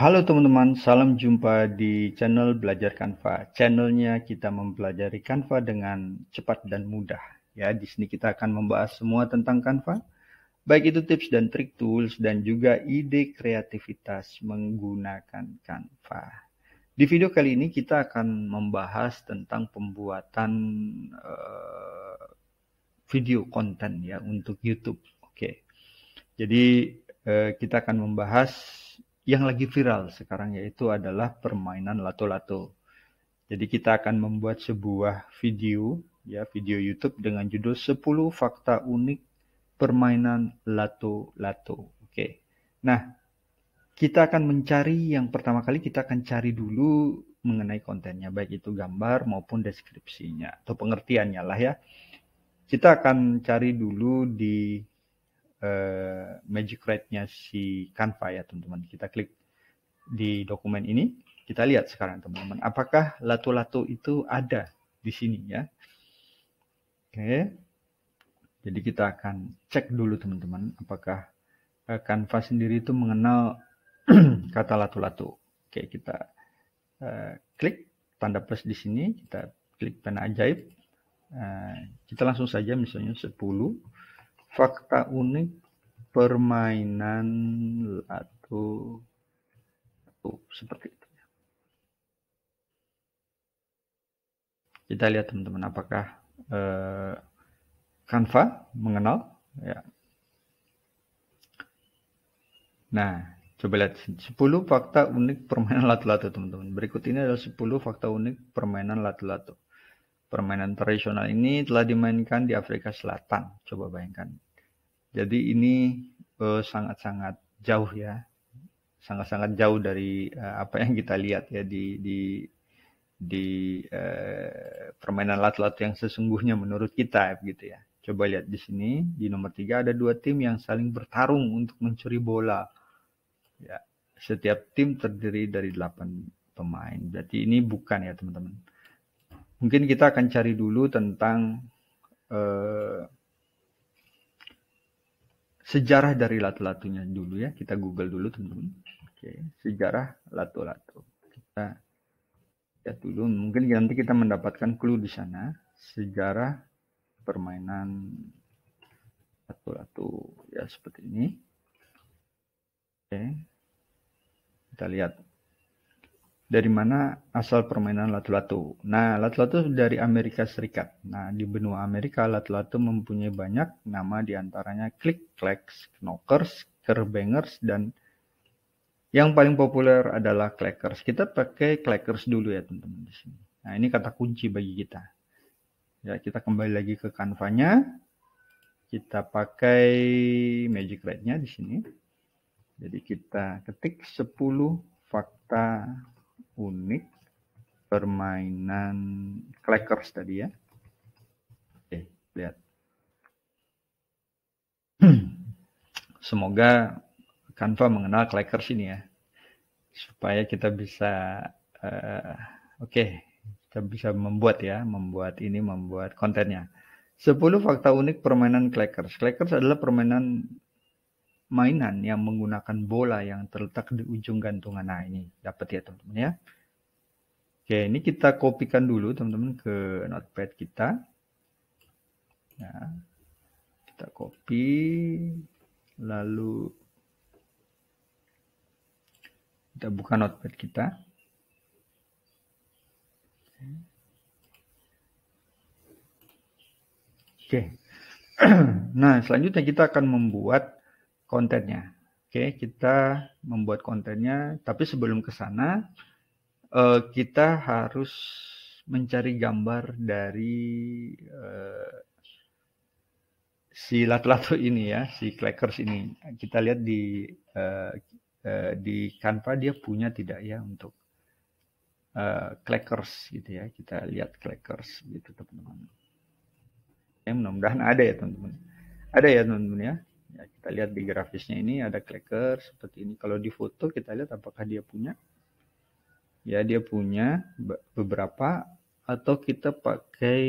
Halo teman-teman, salam jumpa di channel Belajar Canva. Channelnya kita mempelajari Canva dengan cepat dan mudah. Ya, di sini kita akan membahas semua tentang Canva, baik itu tips dan trik tools dan juga ide kreativitas menggunakan Canva. Di video kali ini kita akan membahas tentang pembuatan video konten ya untuk YouTube. Oke. Jadi kita akan membahas yang lagi viral sekarang yaitu adalah permainan lato-lato. Jadi kita akan membuat sebuah video video YouTube dengan judul 10 fakta unik permainan lato-lato. Oke. Nah, kita akan mencari yang pertama kali kita akan cari dulu mengenai kontennya, baik itu gambar maupun deskripsinya atau pengertiannya lah ya. Kita akan cari dulu di Magic Write-nya si Canva ya teman-teman. Kita klik di dokumen ini, kita lihat sekarang teman-teman, apakah lato-lato itu ada di sini ya. Oke, jadi kita akan cek dulu teman-teman, apakah Canva sendiri itu mengenal kata lato-lato. Oke, kita klik tanda plus di sini, kita klik pena ajaib. Kita langsung saja misalnya 10 fakta unik permainan lato seperti itu. Kita lihat teman-teman apakah Canva mengenal ya. Nah, coba lihat 10 fakta unik permainan lato-lato teman-teman. Berikut ini adalah 10 fakta unik permainan lato-lato. Permainan tradisional ini telah dimainkan di Afrika Selatan. Coba bayangkan. Jadi ini sangat-sangat jauh ya. Sangat-sangat jauh dari apa yang kita lihat ya di permainan lato-lato yang sesungguhnya menurut kita gitu ya. Coba lihat di sini di nomor 3 ada 2 tim yang saling bertarung untuk mencuri bola. Ya, setiap tim terdiri dari 8 pemain. Berarti ini bukan ya teman-teman. Mungkin kita akan cari dulu tentang sejarah dari lato-latonya dulu ya. Kita Google dulu teman-teman. Oke, sejarah lato-lato. Kita lihat dulu. Mungkin nanti kita mendapatkan clue di sana. Sejarah permainan lato-lato ya seperti ini. Oke. Kita lihat dari mana asal permainan lato-lato. Nah, lato-lato dari Amerika Serikat. Nah, di benua Amerika, lato-lato mempunyai banyak nama diantaranya click-clacks, knockers, kerbangers, dan yang paling populer adalah clackers. Kita pakai clackers dulu ya teman-teman di sini. Nah, ini kata kunci bagi kita. Ya, kita kembali lagi ke Canva-nya. Kita pakai Magic Write-nya di sini. Jadi kita ketik 10 fakta unik permainan clackers tadi ya. Oke, lihat. Semoga Canva mengenal clackers ini ya. Supaya kita bisa kita bisa membuat kontennya. 10 fakta unik permainan clackers. Clackers adalah permainan mainan yang menggunakan bola yang terletak di ujung gantungan. Nah, ini dapat ya teman-teman ya. Oke, ini kita kopikan dulu teman-teman ke notepad kita. Ya, kita copy, lalu kita buka notepad kita. Oke. Nah, selanjutnya kita akan membuat kontennya. Oke, kita membuat kontennya, tapi sebelum ke sana kita harus mencari gambar dari si lato-lato ini ya, si clackers ini. Kita lihat di Canva dia punya tidak ya untuk clackers gitu ya. Kita lihat clackers gitu teman-teman. Ya, mudah-mudahan ada ya teman-teman. Ada ya teman-teman ya. Ya, kita lihat di grafisnya ini ada clackers seperti ini. Kalau di foto kita lihat apakah dia punya. Ya, dia punya beberapa atau kita pakai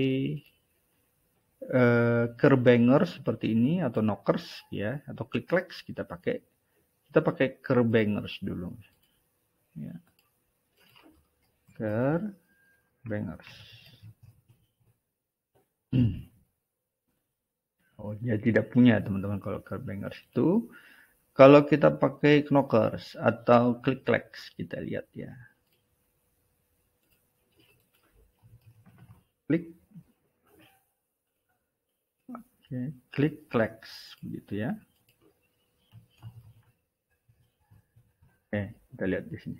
kerbangers seperti ini atau knockers ya atau click-clacks kita pakai kerbangers dulu. Ya. Kerbangers. Oh, dia tidak punya teman-teman kalau Kerbangers itu. Kalau kita pakai Knockers atau Clickclacks, kita lihat ya. Klik. Oke, Clickclacks begitu ya. Oke, kita lihat di sini.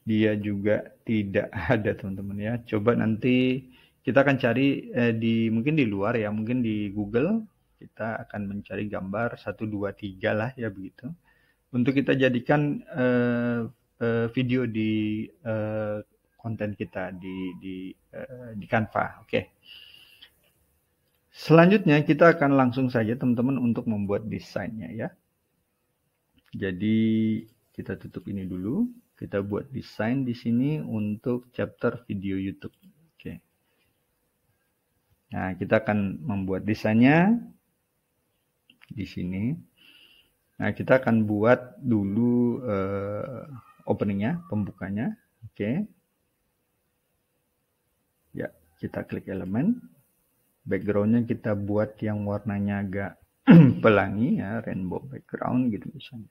Dia juga tidak ada teman-teman ya. Coba nanti kita akan cari mungkin di luar ya, mungkin di Google kita akan mencari gambar 1, 2, 3 lah ya begitu. Untuk kita jadikan video di konten kita di Canva. Oke. Selanjutnya kita akan langsung saja teman-teman untuk membuat desainnya ya. Jadi kita tutup ini dulu. Kita buat desain di sini untuk chapter video YouTube. Oke. Nah, kita akan membuat desainnya di sini. Nah, kita akan buat dulu openingnya, pembukanya. Oke. Ya, kita klik elemen. Backgroundnya kita buat yang warnanya agak pelangi ya, rainbow background gitu misalnya.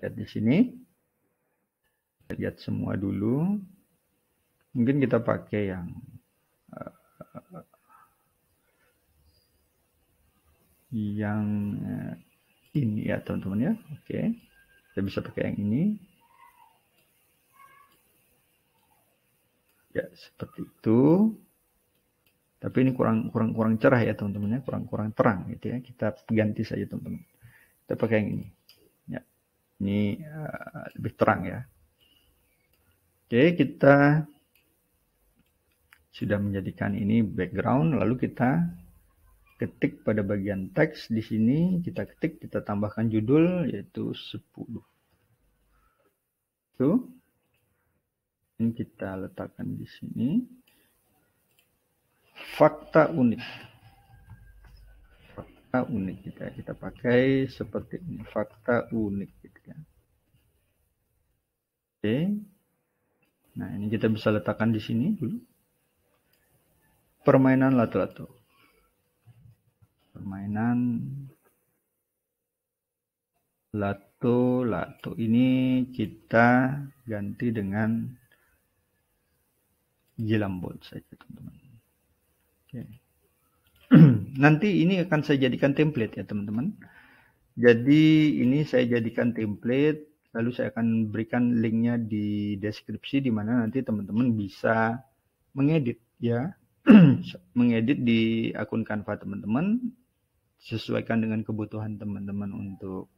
Lihat di sini. Lihat semua dulu. Mungkin kita pakai yang ini ya teman-teman ya. Oke. Kita bisa pakai yang ini. Ya, seperti itu. Tapi ini kurang cerah ya teman-teman ya, kurang terang gitu ya. Kita ganti saja teman-teman. Kita pakai yang ini. Ya. Ini lebih terang ya. Oke, kita sudah menjadikan ini background, lalu kita ketik pada bagian teks di sini, kita ketik, kita tambahkan judul yaitu 10. Itu. Ini kita letakkan di sini. Fakta unik. Fakta unik kita pakai seperti ini, fakta unik gitu ya. Oke. Nah, ini kita bisa letakkan di sini dulu. Permainan lato-lato. Permainan lato-lato ini kita ganti dengan Gilambot saja teman-teman. Oke. Nanti ini akan saya jadikan template ya teman-teman. Jadi ini saya jadikan template, lalu saya akan berikan linknya di deskripsi di mana nanti teman-teman bisa mengedit ya. Mengedit di akun Canva teman-teman, sesuaikan dengan kebutuhan teman-teman untuk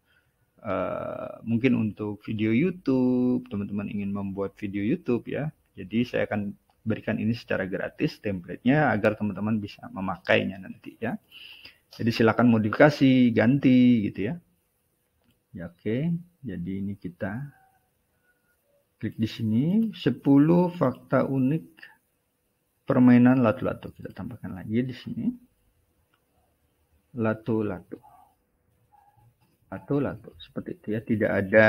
mungkin untuk video YouTube, teman-teman ingin membuat video YouTube ya. Jadi saya akan berikan ini secara gratis template-nya agar teman-teman bisa memakainya nanti ya. Jadi silakan modifikasi, ganti gitu ya. Ya oke. Jadi ini kita klik di sini 10 fakta unik permainan lato-lato. Kita tambahkan lagi di sini. Lato-lato. Lato-lato seperti itu ya. Tidak ada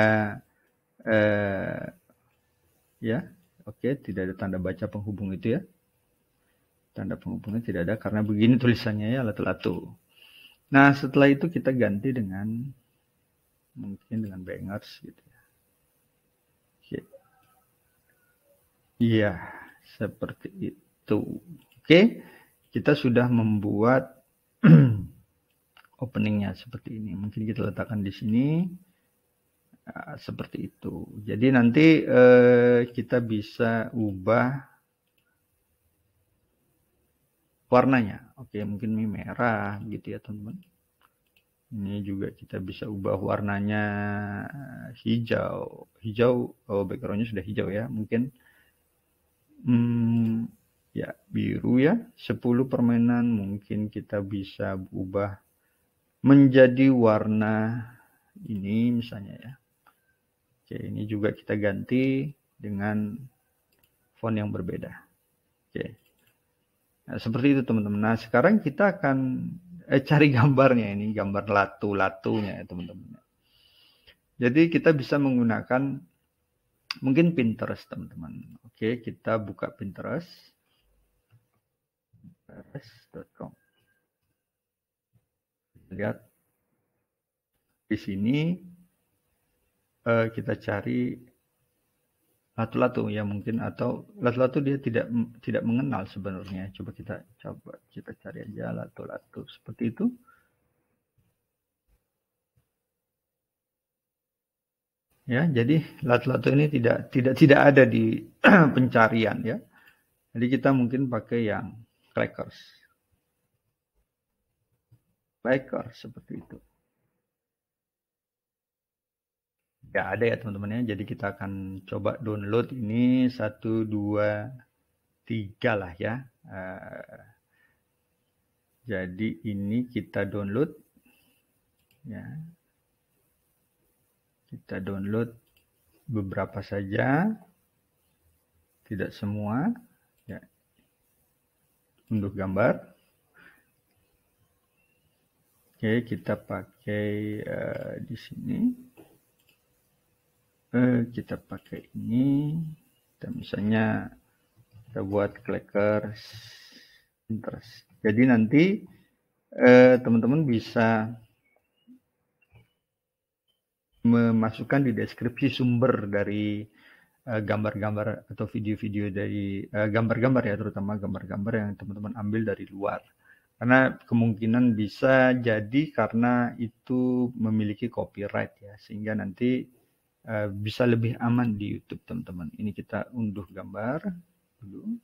ya. Oke, tidak ada tanda baca penghubung itu ya. Tanda penghubungnya tidak ada karena begini tulisannya ya, lato-lato. Nah, setelah itu kita ganti dengan mungkin dengan bangers gitu ya. Oke. Iya, seperti itu. Oke, kita sudah membuat openingnya seperti ini. Mungkin kita letakkan di sini. Seperti itu. Jadi nanti kita bisa ubah warnanya. Oke, mungkin ini merah gitu ya teman-teman. Ini juga kita bisa ubah warnanya hijau. Hijau, backgroundnya sudah hijau ya. Mungkin ya biru ya. 10 permainan mungkin kita bisa ubah menjadi warna ini misalnya ya. Oke, ini juga kita ganti dengan font yang berbeda. Oke. Nah, seperti itu teman-teman. Nah, sekarang kita akan cari gambarnya ini, gambar latu-latunya ya teman-teman. Jadi kita bisa menggunakan mungkin Pinterest teman-teman. Oke, kita buka Pinterest. Pinterest.com. Lihat di sini kita cari latu-latu ya mungkin, atau latu-latu dia tidak mengenal sebenarnya. Coba kita cari aja latu-latu seperti itu. Ya, jadi latu-latu ini tidak ada di pencarian ya. Jadi kita mungkin pakai yang Clackers seperti itu. Ya ada ya teman-teman ya. Jadi kita akan coba download ini 1, 2, 3 lah ya. Jadi ini kita download ya. Kita download beberapa saja, tidak semua ya. Unduh gambar. Oke, kita pakai di sini. Kita pakai ini. Kita misalnya kita buat Clackers Pinterest. Jadi nanti teman-teman bisa memasukkan di deskripsi sumber dari gambar-gambar atau video-video dari gambar-gambar ya, terutama gambar-gambar yang teman-teman ambil dari luar. Karena kemungkinan bisa jadi karena itu memiliki copyright ya, sehingga nanti bisa lebih aman di YouTube teman-teman. Ini kita unduh gambar dulu.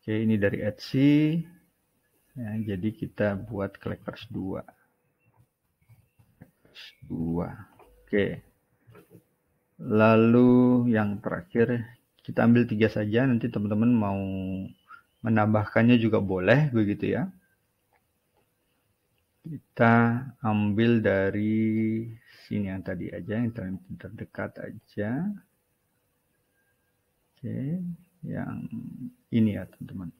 Oke, ini dari Etsy. Ya, jadi kita buat Clackers 2. Oke. Lalu yang terakhir kita ambil 3 saja, nanti teman-teman mau menambahkannya juga boleh begitu ya. Kita ambil dari sini yang tadi aja, yang terdekat aja. Oke, yang ini ya teman-teman.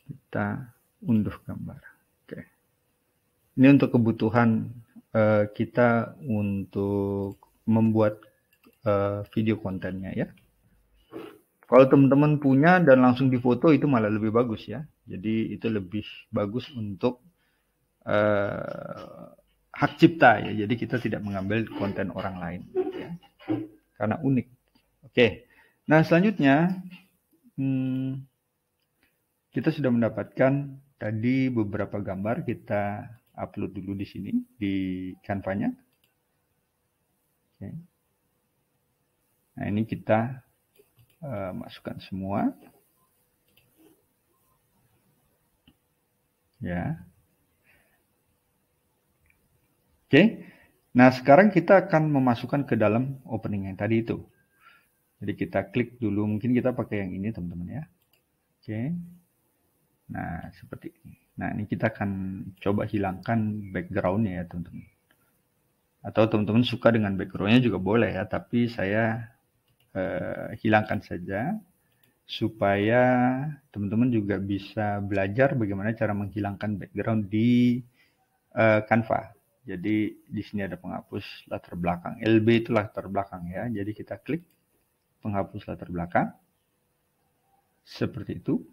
Kita unduh gambar. Oke. Ini untuk kebutuhan kita untuk membuat video kontennya ya. Kalau teman-teman punya dan langsung difoto itu malah lebih bagus ya. Jadi itu lebih bagus untuk hak cipta ya. Jadi kita tidak mengambil konten orang lain ya. Karena unik. Oke. Nah, selanjutnya kita sudah mendapatkan tadi beberapa gambar, kita upload dulu di sini di Canva-nya. Oke. Nah, ini kita masukkan semua. Ya. Oke. Nah, sekarang kita akan memasukkan ke dalam opening yang tadi itu. Jadi kita klik dulu, mungkin kita pakai yang ini teman-teman ya. Oke. Nah, seperti ini. Nah, ini kita akan coba hilangkan background-nya ya teman-teman. Atau teman-teman suka dengan background-nya juga boleh ya, tapi saya hilangkan saja supaya teman-teman juga bisa belajar bagaimana cara menghilangkan background di Canva. Jadi di sini ada penghapus latar belakang. LB itu latar belakang ya. Jadi kita klik penghapus latar belakang. Seperti itu.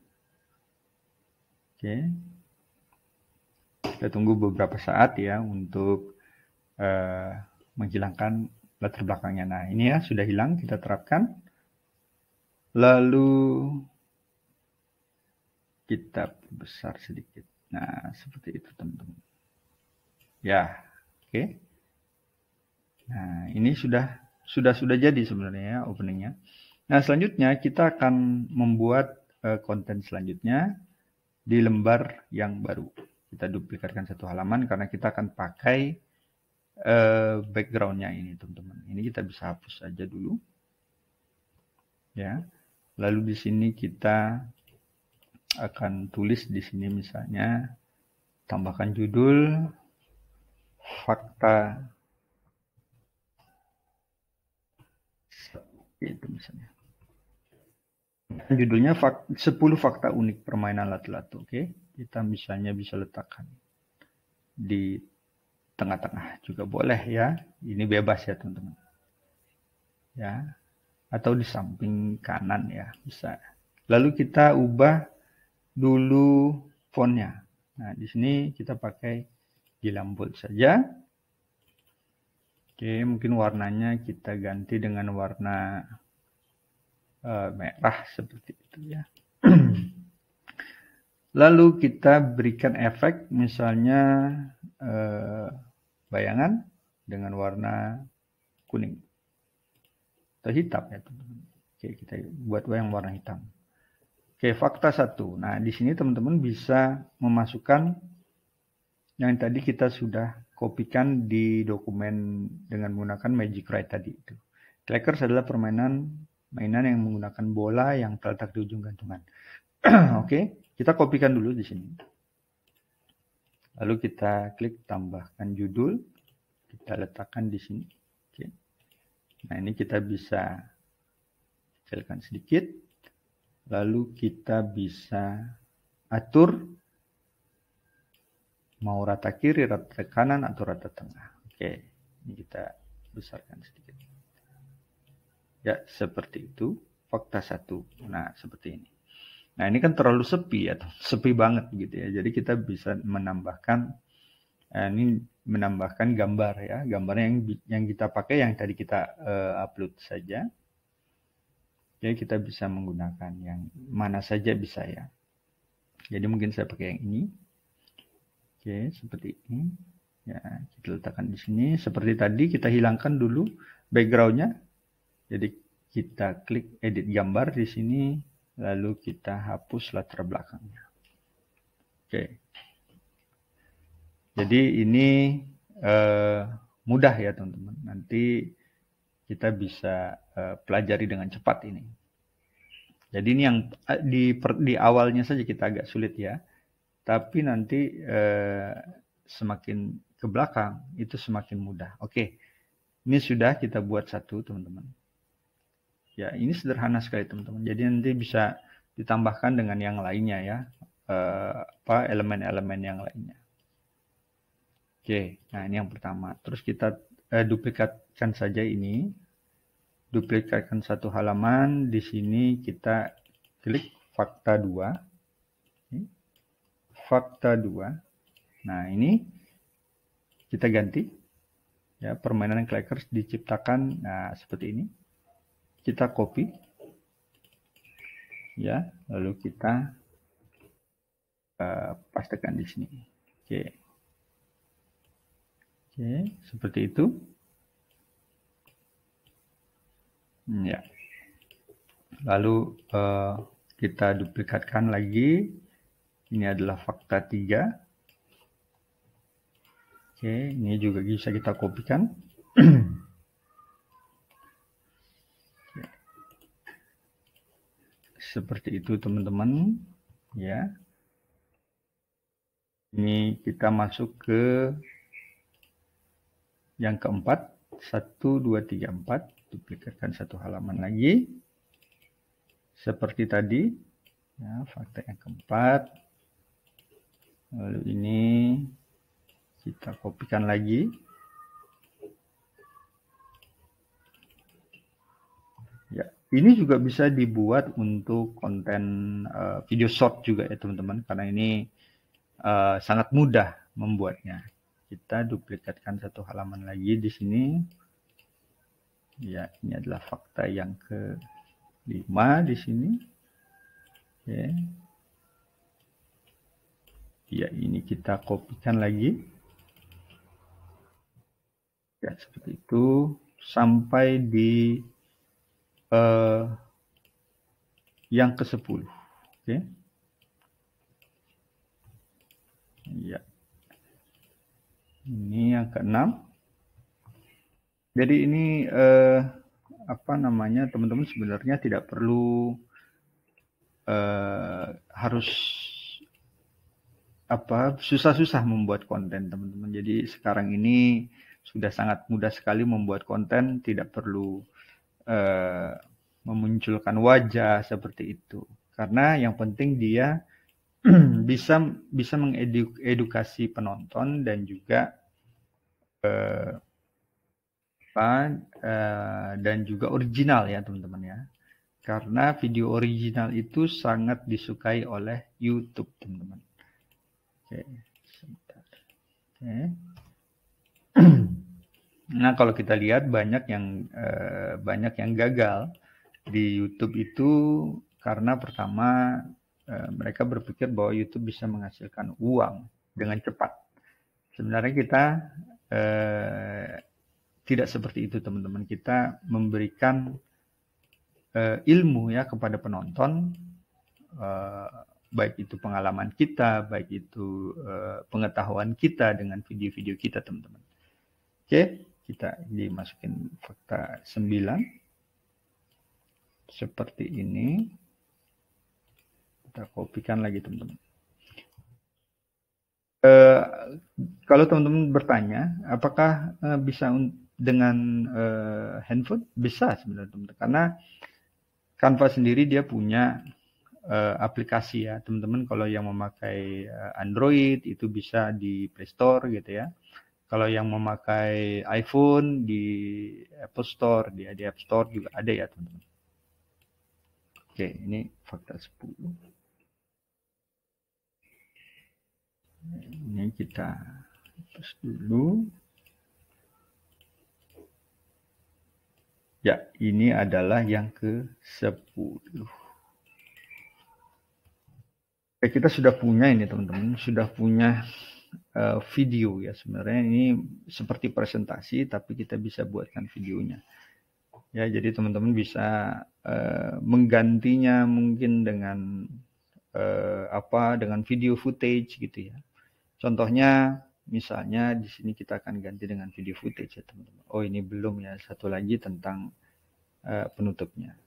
Oke. Kita tunggu beberapa saat ya untuk menghilangkan latar belakangnya. Nah, ini ya sudah hilang, kita terapkan. Lalu kita besar sedikit. Nah, seperti itu teman-teman. Ya, oke. Nah, ini sudah jadi sebenarnya ya openingnya. Nah, selanjutnya kita akan membuat konten selanjutnya di lembar yang baru. Kita duplikatkan satu halaman karena kita akan pakai background-nya ini teman-teman. Ini kita bisa hapus saja dulu. Ya. Lalu di sini kita akan tulis di sini misalnya tambahkan judul fakta itu misalnya. Judulnya 10 fakta unik permainan lato-lato. Oke, kita misalnya bisa letakkan di tengah-tengah juga boleh ya. Ini bebas ya teman-teman. Ya, atau di samping kanan ya bisa. Lalu kita ubah dulu fontnya. Nah, di sini kita pakai Gilam Bold saja. Oke, mungkin warnanya kita ganti dengan warna merah seperti itu ya. Lalu kita berikan efek misalnya bayangan dengan warna kuning atau hitam ya teman-teman. Oke, kita buat yang warna hitam. Oke, fakta 1. Nah, di sini teman-teman bisa memasukkan yang tadi kita sudah kopikan di dokumen dengan menggunakan Magic Write tadi itu. Clackers adalah mainan yang menggunakan bola yang terletak di ujung gantungan. Oke, kita kopikan dulu di sini. Lalu kita klik tambahkan judul, kita letakkan di sini. Oke. Nah, ini kita bisa kecilkan sedikit. Lalu kita bisa atur mau rata kiri, rata kanan, atau rata tengah. Oke, ini kita besarkan sedikit. Ya, seperti itu. Fakta 1. Nah, seperti ini. Nah, ini kan terlalu sepi ya, sepi banget gitu ya. Jadi kita bisa menambahkan gambar ya, gambarnya yang kita pakai yang tadi kita upload saja. Jadi kita bisa menggunakan yang mana saja bisa ya. Jadi mungkin saya pakai yang ini. Oke, seperti ini. Ya, kita letakkan di sini. Seperti tadi kita hilangkan dulu backgroundnya. Jadi kita klik edit gambar di sini. Lalu kita hapus latar belakangnya. Oke. Jadi ini mudah ya teman-teman. Nanti kita bisa pelajari dengan cepat ini. Jadi ini yang di awalnya saja kita agak sulit ya. Tapi nanti semakin ke belakang itu semakin mudah. Oke. Ini sudah kita buat satu teman-teman. Ya, ini sederhana sekali teman-teman. Jadi nanti bisa ditambahkan dengan yang lainnya ya, elemen-elemen yang lainnya. Oke, nah ini yang pertama. Terus kita duplikatkan saja ini, duplikatkan satu halaman. Di sini kita klik fakta 2, fakta 2. Nah ini kita ganti, ya permainan Clackers diciptakan. Nah seperti ini. Kita copy ya, lalu kita pastekan di sini. Oke, seperti itu. Ya. Lalu kita duplikatkan lagi. Ini adalah fakta 3. Oke, ini juga bisa kita kopikan. Seperti itu teman-teman ya. Ini kita masuk ke yang keempat. 1, 2, 3, 4. Duplikatkan satu halaman lagi. Seperti tadi ya, fakta yang keempat. Lalu ini kita kopikan lagi. Ya, ini juga bisa dibuat untuk konten video short juga ya teman-teman, karena ini sangat mudah membuatnya. Kita duplikatkan satu halaman lagi di sini. Ya, ini adalah fakta yang ke-5 di sini. Oke. Ya, ini kita kopikan lagi. Ya, seperti itu sampai di yang ke-10. Oke. Ya. Ini yang ke-6. Jadi ini teman-teman sebenarnya tidak perlu harus susah-susah membuat konten teman-teman. Jadi sekarang ini sudah sangat mudah sekali membuat konten, tidak perlu memunculkan wajah seperti itu. Karena yang penting dia bisa mengedukasi penonton dan juga dan juga original ya teman-teman ya. Karena video original itu sangat disukai oleh YouTube teman-teman. Oke, sebentar. Oke. Nah kalau kita lihat banyak yang gagal di YouTube itu karena pertama mereka berpikir bahwa YouTube bisa menghasilkan uang dengan cepat. Sebenarnya kita tidak seperti itu teman-teman. Kita memberikan ilmu ya kepada penonton, baik itu pengalaman kita, baik itu pengetahuan kita dengan video-video kita teman-teman. Oke, kita dimasukin fakta 9 seperti ini. Kita kopikan lagi teman-teman. Kalau teman-teman bertanya, apakah bisa dengan handphone? Bisa sebenarnya teman-teman, karena Canva sendiri dia punya aplikasi ya teman-teman. Kalau yang memakai Android itu bisa di Play Store gitu ya. Kalau yang memakai iPhone di Apple Store, di App Store juga ada ya teman-teman. Oke, ini fakta 10. Ini kita hapus dulu. Ya, ini adalah yang ke-10. Kita sudah punya ini teman-teman, sudah punya video ya. Sebenarnya ini seperti presentasi, tapi kita bisa buatkan videonya. Ya, jadi teman-teman bisa menggantinya mungkin dengan dengan video footage gitu ya. Contohnya misalnya di sini kita akan ganti dengan video footage ya teman-teman. Oh ini belum ya, satu lagi tentang penutupnya.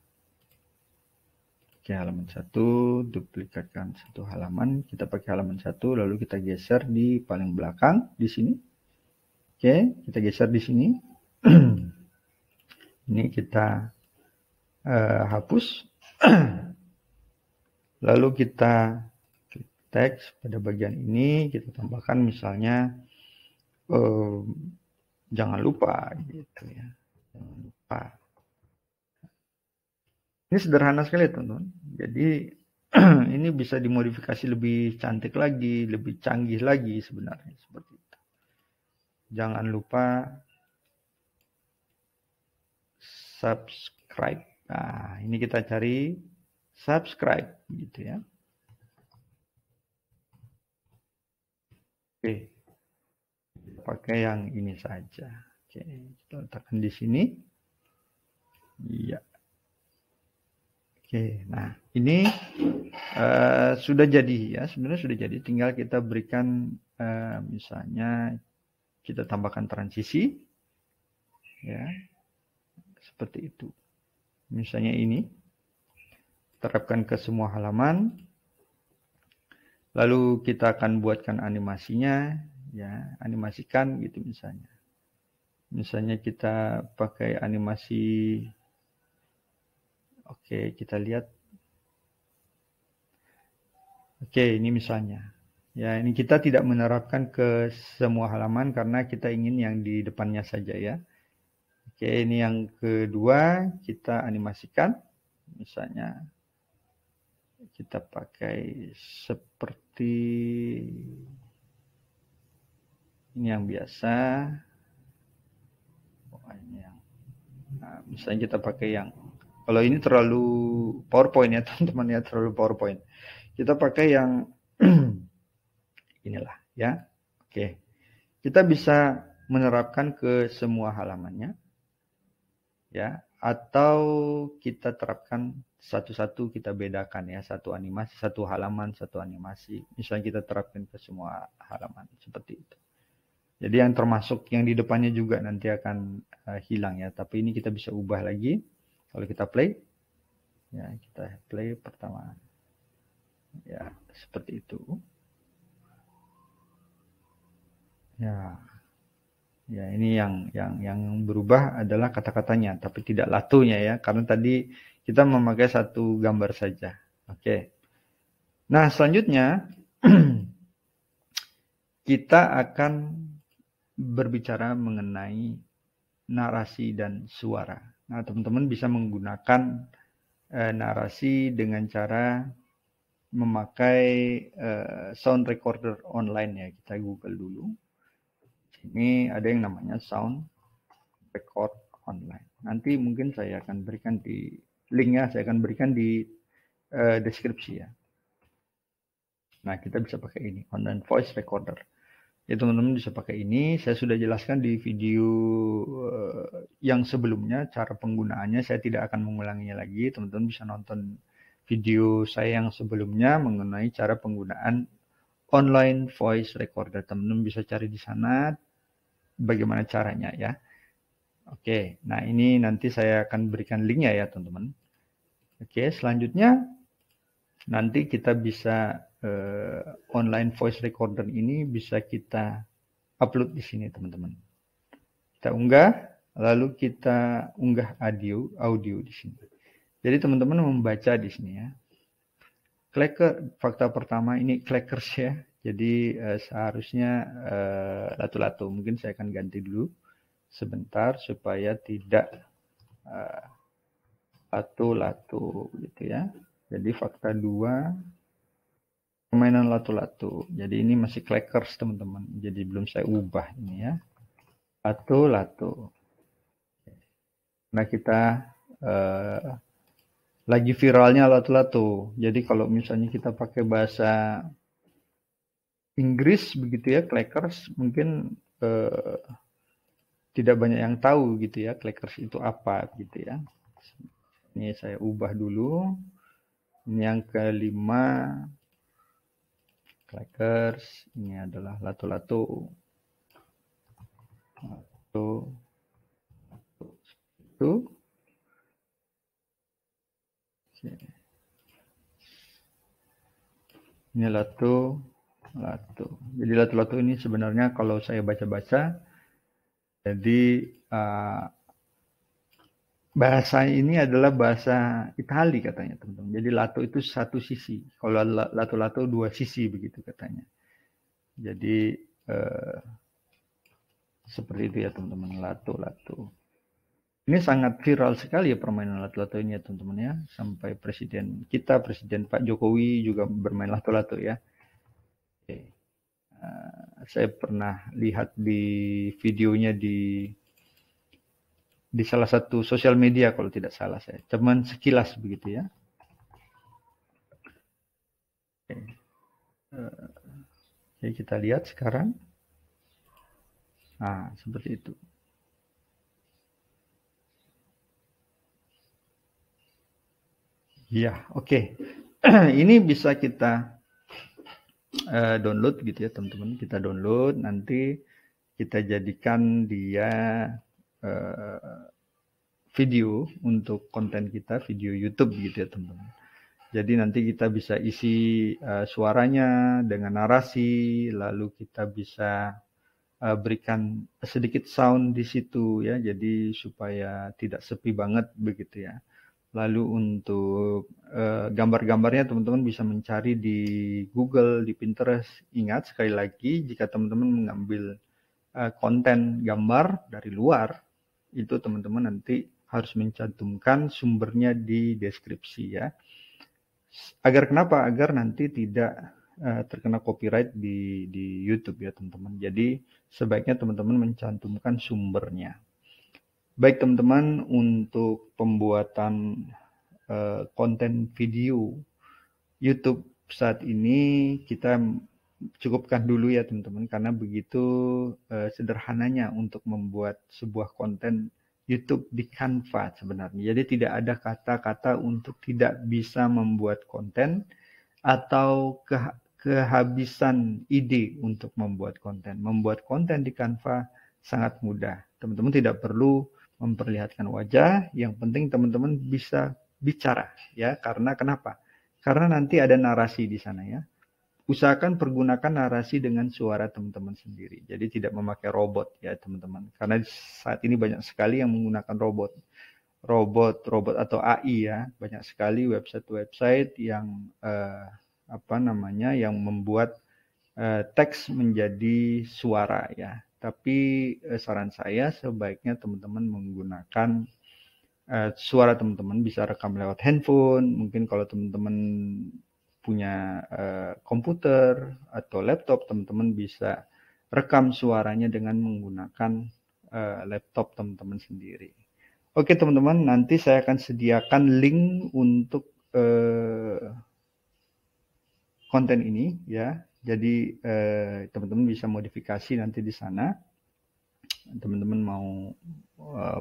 Oke, halaman 1, duplikatkan satu halaman. Kita pakai halaman 1, lalu kita geser di paling belakang di sini. Oke, kita geser di sini. Ini kita hapus. Lalu kita klik teks pada bagian ini, kita tambahkan misalnya jangan lupa gitu ya. Jangan lupa. Ini sederhana sekali teman-teman. Jadi ini bisa dimodifikasi lebih cantik lagi, lebih canggih lagi sebenarnya seperti itu. Jangan lupa subscribe. Nah, ini kita cari subscribe gitu ya. Oke. Pakai yang ini saja. Oke, kita letakkan di sini. Iya. Oke, nah ini sudah jadi ya, sebenarnya sudah jadi. Tinggal kita berikan misalnya kita tambahkan transisi, ya, seperti itu. Misalnya ini, terapkan ke semua halaman. Lalu kita akan buatkan animasinya, ya, animasikan gitu misalnya. Misalnya kita pakai animasi. Oke, kita lihat. Oke, ini misalnya. Ya, ini kita tidak menerapkan ke semua halaman karena kita ingin yang di depannya saja ya. Oke, ini yang kedua, kita animasikan. Misalnya kita pakai seperti ini yang biasa. Nah, misalnya kita pakai yang, kalau ini terlalu PowerPoint ya teman-teman ya, terlalu PowerPoint. Kita pakai yang inilah ya. Oke. Kita bisa menerapkan ke semua halamannya. Ya, atau kita terapkan satu-satu, kita bedakan ya, satu animasi, satu halaman, satu animasi. Misalnya kita terapkan ke semua halaman seperti itu. Jadi yang termasuk yang di depannya juga nanti akan hilang ya, tapi ini kita bisa ubah lagi. Kalau kita play, ya kita play pertama, ya seperti itu. Ya, Ya, ini yang berubah adalah kata-katanya, tapi tidak latunya ya, karena tadi kita memakai satu gambar saja. Oke. Nah, selanjutnya kita akan berbicara mengenai narasi dan suara. Nah, teman-teman bisa menggunakan narasi dengan cara memakai sound recorder online ya. Kita Google dulu. Ini ada yang namanya sound record online. Nanti mungkin saya akan berikan di linknya, saya akan berikan di deskripsi ya. Nah, kita bisa pakai ini, online voice recorder. Ya, teman-teman bisa pakai ini. Saya sudah jelaskan di video yang sebelumnya cara penggunaannya. Saya tidak akan mengulanginya lagi. Teman-teman bisa nonton video saya yang sebelumnya mengenai cara penggunaan online voice recorder. Teman-teman bisa cari di sana bagaimana caranya ya. Oke, nah ini nanti saya akan berikan linknya ya teman-teman. Oke, selanjutnya nanti kita bisa online voice recorder ini bisa kita upload di sini teman-teman. Kita unggah, lalu kita unggah audio di sini. Jadi teman-teman membaca di sini ya. Clicker, fakta pertama ini clickers ya. Jadi seharusnya latu-latu. Mungkin saya akan ganti dulu sebentar supaya tidak latu-latu gitu ya. Jadi fakta 2 permainan latu-latu. Jadi ini masih clickers teman-teman. Jadi belum saya ubah ini ya. Latu-latu. Nah kita lagi viralnya latu-latu. Jadi kalau misalnya kita pakai bahasa Inggris begitu ya, clickers mungkin tidak banyak yang tahu gitu ya, clickers itu apa gitu ya. Ini saya ubah dulu. Ini yang kelima, clickers. Ini adalah latu-latu. Latu. Itu. Ini latu. Jadi latu-latu ini sebenarnya kalau saya baca-baca, jadi bahasa ini adalah bahasa Itali katanya teman-teman. Jadi latu itu satu sisi, kalau latu-latu dua sisi begitu katanya. Jadi seperti itu ya teman-teman, latu-latu. Ini sangat viral sekali ya permainan latu-latu ini ya teman-teman ya. Sampai Presiden Pak Jokowi juga bermain latu-latu ya. Oke. Saya pernah lihat di videonya di salah satu sosial media kalau tidak salah saya. Cuman sekilas begitu ya. Oke, kita lihat sekarang. Nah, seperti itu. Ya, oke. Ini bisa kita download gitu ya teman-teman. Kita download, nanti kita jadikan dia video untuk konten kita, video YouTube gitu ya teman-teman. Jadi nanti kita bisa isi suaranya dengan narasi, lalu kita bisa berikan sedikit sound di situ ya, jadi supaya tidak sepi banget begitu ya. Lalu untuk gambar-gambarnya teman-teman bisa mencari di Google, di Pinterest. Ingat sekali lagi, jika teman-teman mengambil konten gambar dari luar, itu teman-teman nanti harus mencantumkan sumbernya di deskripsi ya. Agar kenapa? Agar nanti tidak terkena copyright di YouTube ya teman-teman. Jadi sebaiknya teman-teman mencantumkan sumbernya. Baik teman-teman, untuk pembuatan konten video YouTube saat ini kita cukupkan dulu ya teman-teman, karena begitu sederhananya untuk membuat sebuah konten YouTube di Canva sebenarnya. Jadi tidak ada kata-kata untuk tidak bisa membuat konten atau kehabisan ide untuk membuat konten. Membuat konten di Canva sangat mudah. Teman-teman tidak perlu memperlihatkan wajah, yang penting teman-teman bisa bicara ya. Karena kenapa? Karena nanti ada narasi di sana ya. usahakan pergunakan narasi dengan suara teman-teman sendiri. Jadi tidak memakai robot ya teman-teman. Karena saat ini banyak sekali yang menggunakan robot atau AI ya. Banyak sekali website-website yang yang membuat teks menjadi suara ya. Tapi saran saya sebaiknya teman-teman menggunakan suara teman-teman, bisa rekam lewat handphone. Mungkin kalau teman-teman punya komputer atau laptop, teman-teman bisa rekam suaranya dengan menggunakan laptop teman-teman sendiri. Oke teman-teman, nanti saya akan sediakan link untuk konten ini ya. Jadi teman-teman bisa modifikasi nanti di sana. Teman-teman mau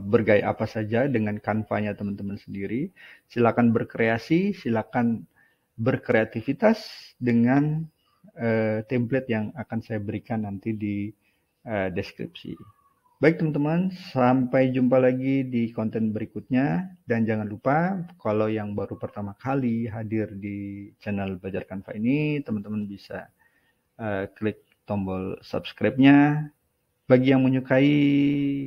bergaya apa saja dengan Canva-nya teman-teman sendiri. Silakan berkreasi, silakan berkreativitas dengan template yang akan saya berikan nanti di deskripsi. Baik teman-teman, sampai jumpa lagi di konten berikutnya. Dan jangan lupa, kalau yang baru pertama kali hadir di channel Belajar Canva ini, teman-teman bisa klik tombol subscribe-nya. Bagi yang menyukai,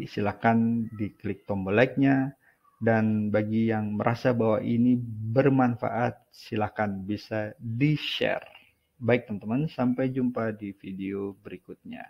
silakan diklik tombol like-nya. Dan bagi yang merasa bahwa ini bermanfaat, silakan bisa di-share. Baik teman-teman, sampai jumpa di video berikutnya.